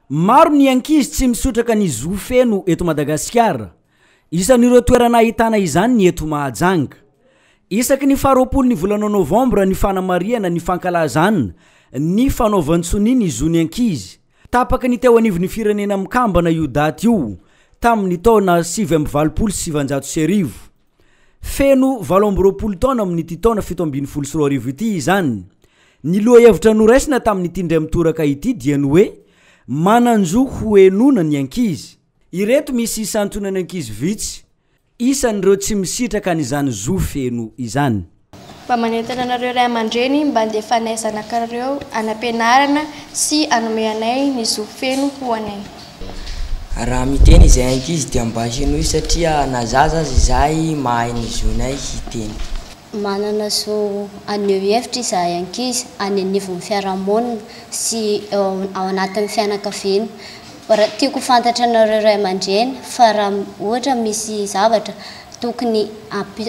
Maro ny ankizy tsy misotraka ny zo feno eto Madagasikara. Isan'ireo toerana ahitana izany ny eto Mahajanga. Isaky ny 20 ny volana Novambra ny fanamariana ny fankalazana ny fanaovantsony ny Zon'Ny Ankizy. Tapaka ny teo anivon'ny firenena mikambana io daty io tamin'ny taona 1970. Feno 20 taona amin'ny taona 17 ity izany. Ny lohahevitra noraisina tamin'ny tindray mitoraka ity dia ny hoe mananjo hoenona ny ankizy. Ireto misy isantonany ankizy vitsy, isan'ireo tsy misitraka n'izany zo feno izany. Mba manentana anareo ray aman-dreny mba andefa anay zanakareo anampianarana sy anome anay ny zo feno ho anay. Raha miteny izay ankizy dia mba heno satria na zaza azy izahay mahay ny zonay hiteny. Manana zo aneho hevitra izahay ankizy anenivon'ny fiarahamonina sy ao anatin'ny fianakaviana. Tiako fantatra anareo ray aman-dreny fa raha ohatra misy zavatra tokony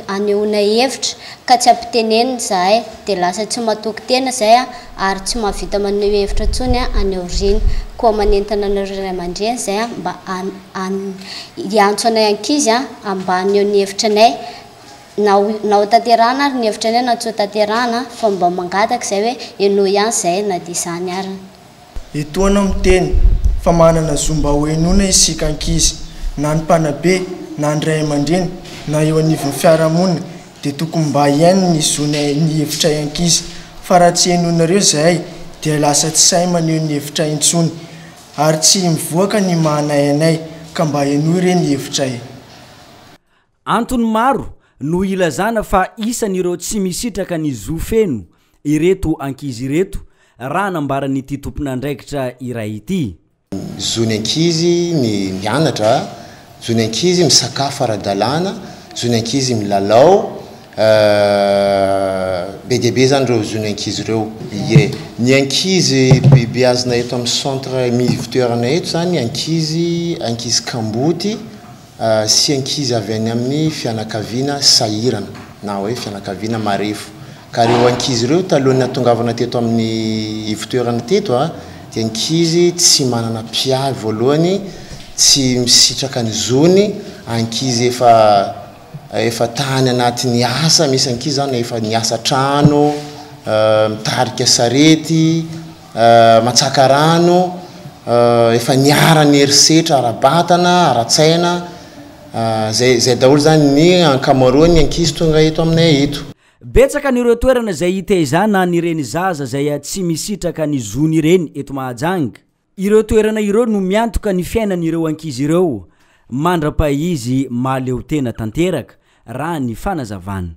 anehoana hevitra ka tsy ampitenenina izahay dia lasa tsy matoky tena izahay ary tsy mahavita maneho hevitra intsony anehoriziny. Koa manentana anareo ray aman-dreny izahay mba hiantso anay ankizy mba aneho ny hevitra anay. Na ho tanterahana ary ny hevitra anay na tsy ho tanterahana fa mba mangataka izay hoe eno ihany izay na dia izany ariny. Etoana miteny fa manana zo mba hoenona isika ankizy, na ny mpanabe na ny ray aman-dreny na eo anivon'ny fiarahamonina dia tokony mba iaino ny zonay ny hevitra ankizy. Fa raha tsy henonareo izahay dia lasa tsy sahy maneho ny hevitra intsony ary tsy mivoaka ny mahanay anay ka mba heno ireny hevitra. Antony maro no ilazana fa isan'ireo tsy misitraka ny zo feno ireto ankizy ireto raha nambarany ity tompon'andraikitra iray ity. Zon'Ny Ankizy mianatra, Zon'Ny Ankizy misakafo ara-dalàna, Zon'Ny Ankizy milalao, be dia be zany reo Zon'Ny Ankizy reo. Ny ankizy bebe azona eto amin'ny centre mivitoerana eto zany ankizy kamboty sy ankizy avy any amin'ny fianakaviana sahirana na hoe fianakaviana marefo. Ka reo ankizy reo talohan'ny hatongavana teto amin'ny ivitoerana teto dia ankizy tsy manana mpiavy voalohany, tsy misitraka ny zony, ankizy efa tany anatin'ny asa, misy ankizy zany efa niasa trano, mitarika sarety, matsaka rano, efa niara ny herisetra ara-batana, ara-tsaina, zay daholo zany ny ankamaroany ankizy tonga eto aminay eto. Betsaka n'ireo toerana izay hita izany na n'ireny zaza izay tsy misitraka ny zony ireny eto Mahajanga. Ireo toerana ireo no miantoka ny fiainan'ireo ankizy ireo, mandra-pahizy mahaleo tena tanteraka raha ny fanazavana.